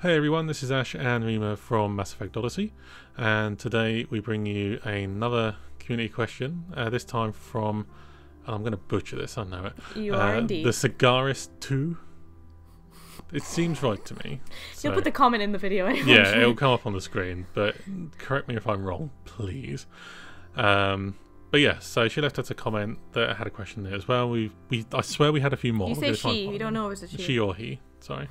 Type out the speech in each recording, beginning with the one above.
Hey everyone, this is Ash and Rima from Mass Effect Odyssey, and today we bring you another community question, this time from, and I'm going to butcher this, I know it. You are indeed. The Cigarist 2. It seems right to me. So, you'll put the comment in the video anyway. Yeah, it'll come up on the screen, but correct me if I'm wrong, please. But yeah, so she left us a comment that had a question there as well. I swear we had a few more. You say she, we don't know if it's a she. She or he, sorry.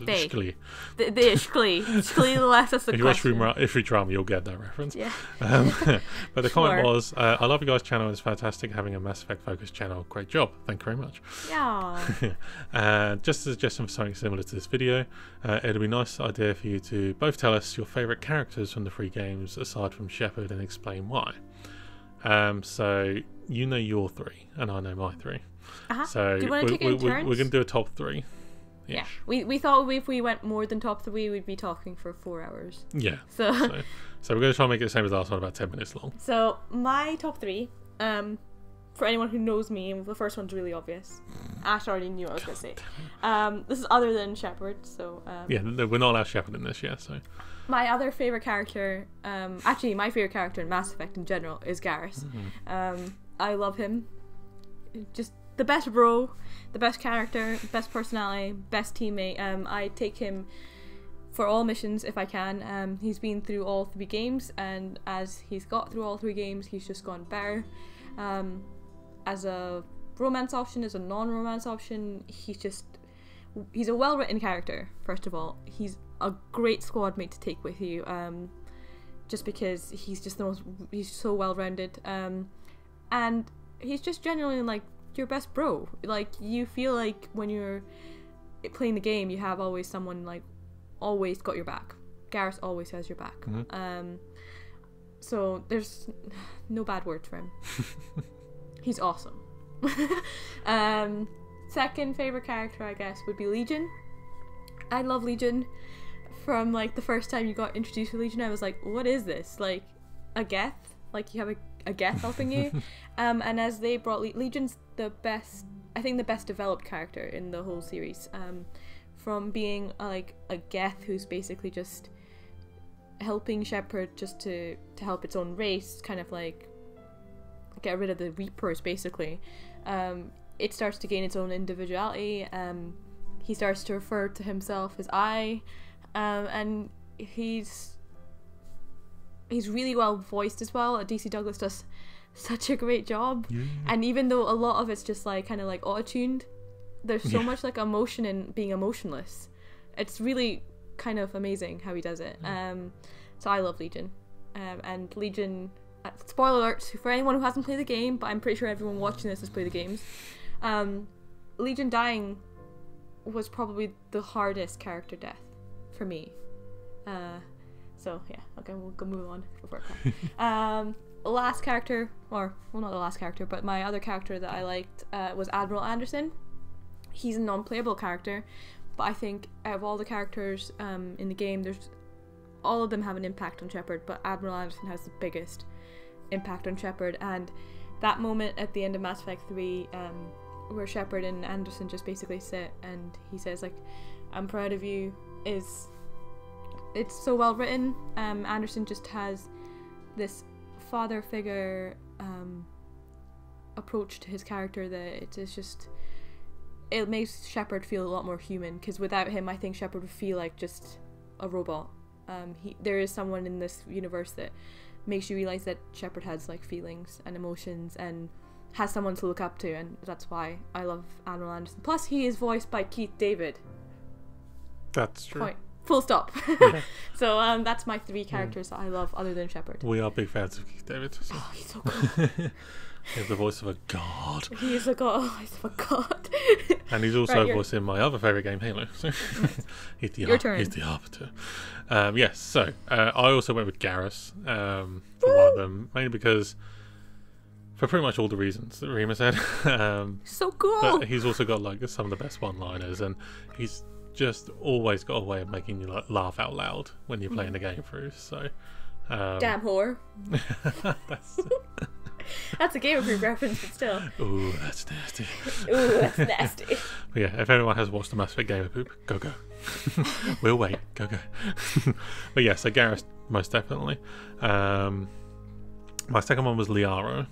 They. Shkli. The Shkli. Shkli left us the question. If you try me, you'll get that reference. Yeah. But the comment was, I love you guys' channel. It's fantastic having a Mass Effect focused channel. Great job. Thank you very much. Yeah. Just a suggestion for something similar to this video, it'd be a nice idea for you to both tell us your favourite characters from the 3 games aside from Shepard and explain why. So you know your 3 and I know my 3. So do you want to take it in turns? We're going to do a top 3. Yeah, we thought if we went more than top 3, we'd be talking for 4 hours. Yeah. So we're going to try and make it the same as last one, about 10 minutes long. So my top 3, for anyone who knows me, the first one's really obvious. Ash already knew what I was going to say. This is other than Shepard, so... yeah, we're not allowed Shepard in this, yeah, so... My other favourite character, actually my favourite character in Mass Effect in general is Garrus. I love him. Just the best bro, the best character, best personality, best teammate. I take him for all missions if I can. He's been through all 3 games, and as he's got through all 3 games, he's just gone better. As a romance option, as a non-romance option, he's a well-written character, first of all. He's a great squad mate to take with you, just because he's just he's so well-rounded, and he's just genuinely like your best bro. Like, you feel like when you're playing the game, you have always someone like always got your back. Garrus always has your back. So there's no bad word for him. He's awesome. Second favorite character, I guess, would be Legion. I love Legion. From like the first time you got introduced to Legion, I was like, what is this? Like a Geth? Like you have a Geth helping you? And as they brought Legion's the best, I think the best developed character in the whole series. From being like a Geth who's basically just helping Shepard just to help its own race, kind of like get rid of the Reapers basically. It starts to gain its own individuality. He starts to refer to himself as I, and he's really well voiced as well. DC Douglas does such a great job. And even though a lot of it's just like kind of like auto-tuned, there's so much like emotion in being emotionless. It's really kind of amazing how he does it. So I love Legion. And Legion, spoiler alert for anyone who hasn't played the game, but I'm pretty sure everyone watching this has played the games. Legion dying was probably the hardest character death for me. So yeah, okay, we'll go move on before I last character, or well, not the last character, but my other character that I liked was Admiral Anderson. He's a non-playable character, but I think out of all the characters in the game, all of them have an impact on Shepard, but Admiral Anderson has the biggest impact on Shepard. And that moment at the end of Mass Effect 3, where Shepard and Anderson just basically sit and he says like, I'm proud of you, it's so well written. Anderson just has this father figure approach to his character that it makes Shepard feel a lot more human, because without him I think Shepard would feel like just a robot. There is someone in this universe that makes you realize that Shepard has like feelings and emotions and has someone to look up to, and that's why I love Admiral Anderson. Plus he is voiced by Keith David. That's true. Point. Full stop. So that's my 3 characters that I love other than Shepard. We are big fans of Keith David. So. Oh, he's so cool. He has the voice of a god. He is a god. Oh, he's a god. And he's also voicing my other favourite game, Halo. So he's the arbiter. Yes, so I also went with Garrus for one of them, mainly because for pretty much all the reasons that Rima said. So cool. But he's also got like some of the best one-liners, and he's just always got a way of making you like laugh out loud when you're playing the game through. So damn whore. That's a Game of Group reference, but still. Ooh, that's nasty. Ooh, that's nasty. But yeah, if anyone has watched the Mass Effect Game of Poop, go. We'll wait. Go. But yeah, so Garrus, most definitely. My second one was Liara.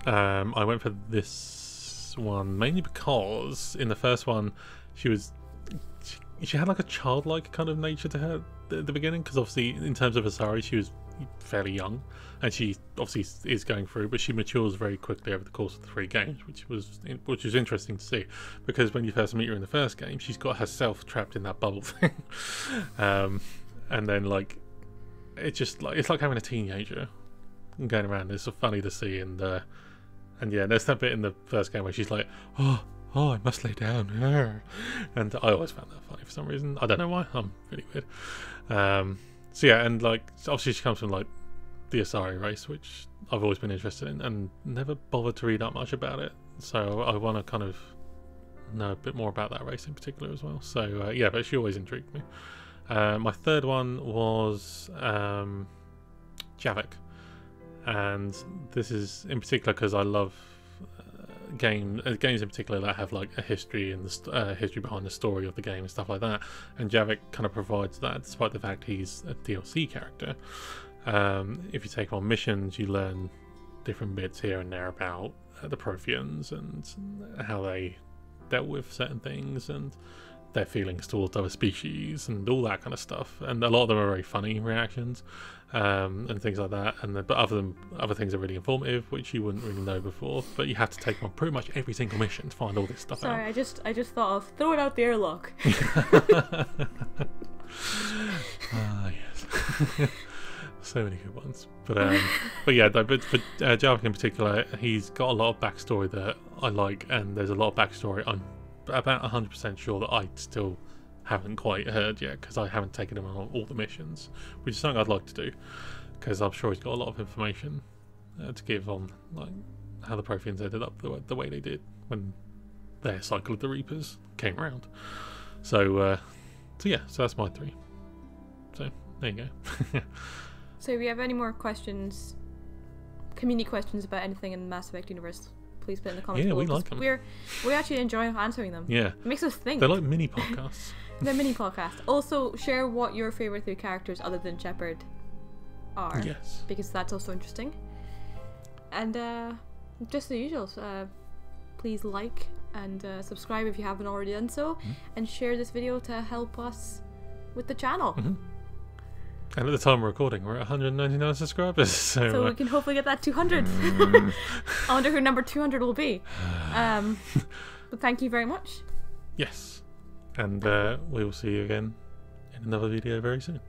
I went for this one mainly because in the first one she had like a childlike kind of nature to her at the beginning, because obviously in terms of Asari she was fairly young, and she obviously is going through, but she matures very quickly over the course of the 3 games, which was interesting to see, because when you first meet her in the first game, she's got herself trapped in that bubble thing, and then like it's like having a teenager going around. It's so funny to see, and yeah, there's that bit in the first game where she's like, oh, I must lay down, and I always found that funny for some reason. I don't know why. I'm really weird. So yeah, and like obviously she comes from like the Asari race, which I've always been interested in and never bothered to read up much about it. So I want to kind of know a bit more about that race in particular as well. So yeah, but she always intrigued me. My third one was Javik, and this is in particular because I love games in particular that have like a history and the history behind the story of the game and stuff like that, and Javik kind of provides that, despite the fact he's a DLC character. If you take on missions, you learn different bits here and there about the Protheans and how they dealt with certain things and their feelings towards other species and all that kind of stuff, and a lot of them are very funny reactions and things like that, and but other things are really informative, which you wouldn't really know before, but you have to take on pretty much every single mission to find all this stuff out. I just thought of throw it out the airlock. Yes. So many good ones, but yeah, but for Javik in particular, he's got a lot of backstory that I like, and there's a lot of backstory I'm about 100% sure that I still haven't quite heard yet, because I haven't taken him on all the missions, which is something I'd like to do, because I'm sure he's got a lot of information to give on like how the Protheans ended up the way they did when their cycle of the Reapers came around. So yeah, so that's my 3. So there you go. So if you have any more questions, community questions about anything in the Mass Effect universe, please put in the comments below. We like them. We actually enjoy answering them. Yeah. It makes us think. They're like mini podcasts. They're mini podcasts. Also, share what your favourite 3 characters other than Shepard are. Yes. Because that's also interesting. And just the usuals. Please like and subscribe if you haven't already done so. And share this video to help us with the channel. And at the time we're recording, we're at 199 subscribers. So we can hopefully get that 200. I wonder who number 200 will be. But thank you very much. Yes. And we will see you again in another video very soon.